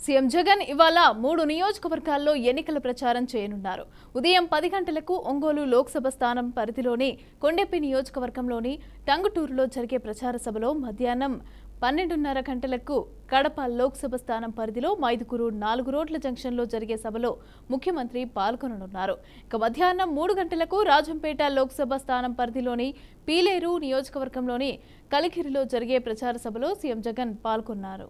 CM Jagan ఇవాళ 3 నియోజకవర్గాల్లో ఎన్నికల ప్రచారం చేయనున్నారు. ఉదయం 10 గంటలకు ఒంగోలు లోక్సభ స్థానం పరిధిలోని కొండెపి నియోజకవర్గంలోని టంగుటూరులో జరిగే ప్రచార సభలో, మధ్యాహ్నం 12:30 గంటలకు కడప లోక్సభ స్థానం పరిధిలో మైదుకూరు 4 రోడ్ల జంక్షన్లో జరిగే సభలో ముఖ్యమంత్రి పాల్గొననున్నారు. ఇక మధ్యాహ్నం 3 గంటలకు రాజంపేట లోక్సభ స్థానం పరిధిలోని పీలేరు నియోజకవర్గంలోని కలికిరిలో జరిగే ప్రచార సభలో సీఎం జగన్ పాల్గొన్నారు.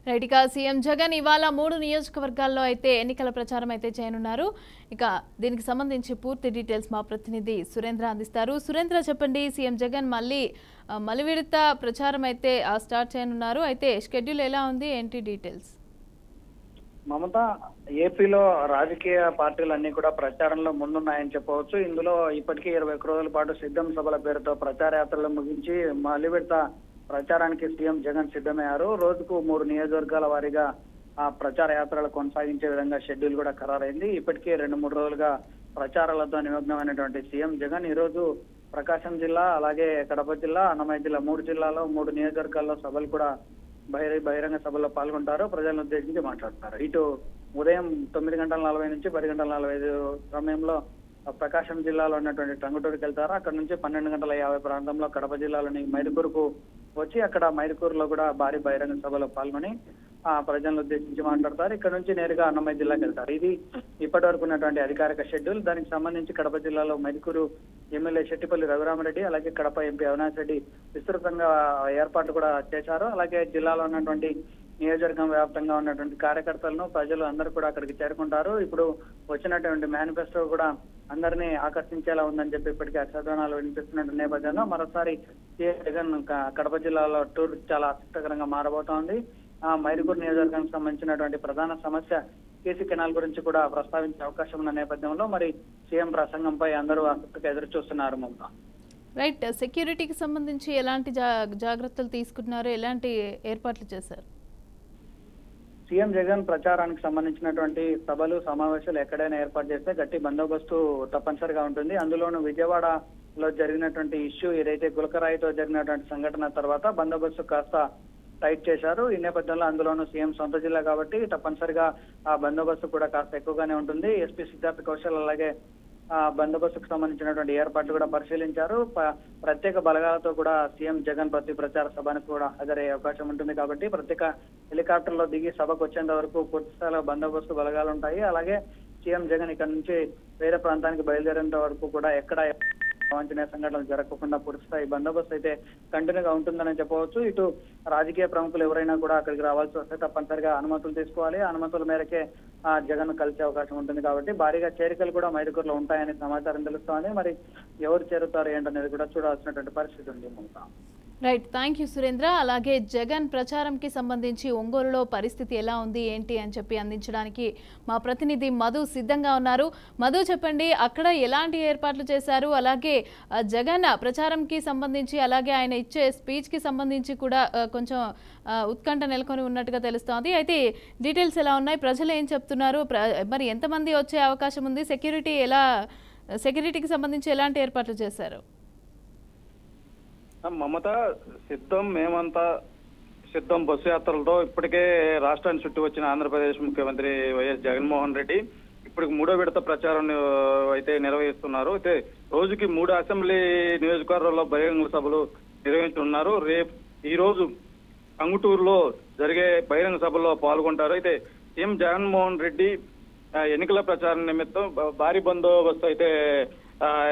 రైట్, ఇక సీఎం జగన్ ఇవాళ 3 నియోజకవర్గాల్లో అయితే ఎన్నికల ప్రచారం అయితే చేయనున్నారు. ఇక దీనికి సంబంధించి పూర్తి డీటెయిల్స్ మా ప్రతినిధి సురేంద్ర అందిస్తారు. సురేంద్ర, చెప్పండి, సీఎం జగన్ మళ్ళీ విడత ప్రచారం అయితే స్టార్ట్ చేయనున్నారు. అయితే షెడ్యూల్ ఎలా ఉంది, ఏంటి డీటెయిల్స్? మమత, ఏపీలో రాజకీయ పార్టీలన్నీ కూడా ప్రచారంలో ముందున్నాయని చెప్పవచ్చు. ఇందులో ఇప్పటికీ 21 రోజుల పాటు సిద్ధం సభల పేరుతో ప్రచార యాత్రలు ముగించి మళ్ళీ విడత ప్రచారానికి సీఎం జగన్ సిద్ధమయ్యారు. రోజుకు 3 నియోజకవర్గాల వారీగా ఆ ప్రచార యాత్రలు కొనసాగించే విధంగా షెడ్యూల్ కూడా ఖరారైంది. ఇప్పటికే 2-3 రోజులుగా ప్రచారాలతో నిమగ్నమైనటువంటి సీఎం జగన్ ఈ రోజు ప్రకాశం జిల్లా, అలాగే కడప జిల్లా, అన్నమయ్య జిల్లా 3 జిల్లాలో 3 నియోజకవర్గాల్లో సభలు కూడా బహిరంగ సభల్లో పాల్గొంటారు. ప్రజలను ఉద్దేశించి మాట్లాడతారు. ఇటు ఉదయం 9:40 నుంచి 10:45 సమయంలో ప్రకాశం జిల్లాలో ఉన్నటువంటి టంగుటూరుకి వెళ్తారు. అక్కడ నుంచి 12:50 ప్రాంతంలో కడప జిల్లాలోని మైదుకూరుకు వచ్చి అక్కడ మైదుకూరులో కూడా భారీ బహిరంగ సభలో పాల్గొని ప్రజలను ఉద్దేశించి మాట్లాడతారు. ఇక్కడ నుంచి నేరుగా అన్నమయ్య జిల్లాకి వెళ్తారు. ఇది ఇప్పటి వరకు ఉన్నటువంటి అధికారిక షెడ్యూల్. దానికి సంబంధించి కడప జిల్లాలో మైదుకూరు ఎమ్మెల్యే శెట్టిపల్లి రఘురామరెడ్డి, అలాగే కడప ఎంపీ అవినాష్ రెడ్డి విస్తృతంగా ఏర్పాట్లు కూడా చేశారు. అలాగే జిల్లాలో ఉన్నటువంటి నియోజకవర్గం వ్యాప్తంగా ఉన్నటువంటి కార్యకర్తలను, ప్రజలు అందరూ కూడా అక్కడికి చేరుకుంటారు. ఇప్పుడు వచ్చినటువంటి మేనిఫెస్టో కూడా అందరినీ ఆకర్షించేలా ఉందని చెప్పి ఇప్పటికీ అక్షరధానాలు వినిపిస్తున్న నేపథ్యంలో మరోసారి సీఎం జగన్ కడప జిల్లాలో టూర్ చాలా ఆసక్తికరంగా మారబోతోంది. మైదుకూరు నియోజకవర్గానికి సంబంధించినటువంటి ప్రధాన సమస్య కేసీ కెనాల్ గురించి కూడా ప్రస్తావించే అవకాశం ఉన్న నేపథ్యంలో మరి సీఎం ప్రసంగంపై అందరూ ఆసక్తిగా ఎదురు చూస్తున్నారు. మమత, రైట్, సెక్యూరిటీకి సంబంధించి ఎలాంటి జాగ్రత్తలు తీసుకుంటున్నారు, ఎలాంటి ఏర్పాట్లు చేశారు? సీఎం జగన్ ప్రచారానికి సంబంధించినటువంటి సభలు, సమావేశాలు ఎక్కడైనా ఏర్పాటు చేస్తే గట్టి బందోబస్తు తప్పనిసరిగా ఉంటుంది. అందులోనూ విజయవాడలో జరిగినటువంటి ఇష్యూ ఏదైతే గులకరాయితో జరిగినటువంటి సంఘటన తర్వాత బందోబస్తు కాస్త టైట్ చేశారు. ఈ నేపథ్యంలో అందులోనూ సీఎం సొంత జిల్లా కాబట్టి తప్పనిసరిగా ఆ బందోబస్తు కూడా కాస్త ఎక్కువగానే ఉంటుంది. ఎస్పీ సిద్ధార్థ కౌశల్ అలాగే బందోబస్తుకు సంబంధించినటువంటి ఏర్పాట్లు కూడా పరిశీలించారు. ప్రత్యేక బలగాలతో కూడా సీఎం జగన్ ప్రతి ప్రచార సభకు కూడా హాజరయ్యే అవకాశం ఉంటుంది కాబట్టి ప్రత్యేక హెలికాప్టర్లో దిగి సభకు వచ్చేంత వరకు పూర్తి స్థాయిలో బందోబస్తు బలగాలు ఉంటాయి. అలాగే సీఎం జగన్ ఇక్కడ నుంచి వేరే ప్రాంతానికి బయలుదేరేంత వరకు కూడా ఎక్కడ వాంఛనీయ సంఘటనలు జరగకుండా పూర్తిస్థాయి బందోబస్తు అయితే కంటిన్యూగా ఉంటుందని చెప్పవచ్చు. ఇటు రాజకీయ ప్రముఖులు ఎవరైనా కూడా అక్కడికి రావాల్సి వస్తే తప్పనిసరిగా అనుమతులు తీసుకోవాలి. అనుమతుల మేరకే జగన్ కలిసే అవకాశం ఉంటుంది కాబట్టి భారీగా చేరికలు కూడా మైదుకూరులో ఉంటాయని సమాచారం తెలుస్తోంది. మరి ఎవరు చేరుతారు ఏంటనేది కూడా చూడాల్సినటువంటి పరిస్థితి ఉంది. Right, thank you Surendra. అలాగే జగన్ ప్రచారంకి సంబంధించి ఒంగోలులో పరిస్థితి ఎలా ఉంది, ఏంటి అని చెప్పి అందించడానికి మా ప్రతినిధి మధు సిద్ధంగా ఉన్నారు. మధు, చెప్పండి, అక్కడ ఎలాంటి ఏర్పాట్లు చేశారు? అలాగే జగన్ ప్రచారంకి సంబంధించి, అలాగే ఆయన ఇచ్చే స్పీచ్కి సంబంధించి కూడా కొంచెం ఉత్కంఠ నెలకొని ఉన్నట్టుగా తెలుస్తోంది. అయితే డీటెయిల్స్ ఎలా ఉన్నాయి, ప్రజలు ఏం చెప్తున్నారు, మరి ఎంతమంది వచ్చే అవకాశం ఉంది, సెక్యూరిటీకి సంబంధించి ఎలాంటి ఏర్పాట్లు చేశారు? మమత, మేమంతా సిద్ధం బస్సు యాత్రలతో ఇప్పటికే రాష్ట్రాన్ని చుట్టూ వచ్చిన ఆంధ్రప్రదేశ్ ముఖ్యమంత్రి వైఎస్ జగన్మోహన్ రెడ్డి ఇప్పటికి 3వ విడత ప్రచారం అయితే నిర్వహిస్తున్నారు. అయితే రోజుకి 3 అసెంబ్లీ నియోజకవర్గాల్లో బహిరంగ సభలు నిర్వహించనున్నారు. ఈ రోజు టంగుటూరులో జరిగే బహిరంగ సభలో పాల్గొంటారు. అయితే సీఎం జగన్మోహన్ రెడ్డి ఎన్నికల ప్రచారం నిమిత్తం భారీ బందోబస్తు అయితే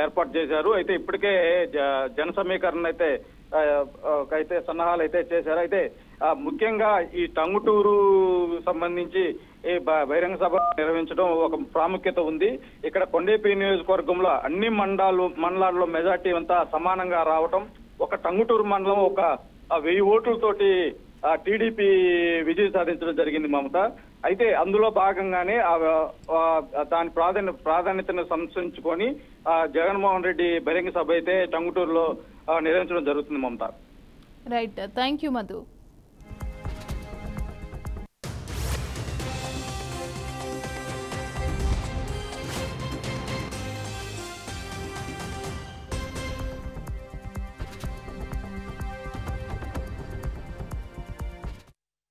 ఏర్పాటు చేశారు. అయితే ఇప్పటికే జన సమీకరణ అయితే సన్నాహాలు అయితే చేశారు. అయితే ముఖ్యంగా ఈ టంగుటూరు సంబంధించి ఈ బహిరంగ సభ నిర్వహించడం ఒక ప్రాముఖ్యత ఉంది. ఇక్కడ కొండేపి నియోజకవర్గంలో అన్ని మండలాల్లో మెజార్టీ అంతా సమానంగా రావటం, ఒక టంగుటూరు మండలం ఒక 1000 ఓట్లతోటి టీడీపీ విజయం సాధించడం జరిగింది మమత. అయితే అందులో భాగంగానే దాని ప్రాధాన్యతను సంతరించుకొని జగన్మోహన్ రెడ్డి బహిరంగ సభ అయితే టంగుటూరులో నిర్వహించడం జరుగుతుంది Mamata. Right, thank you Madhu.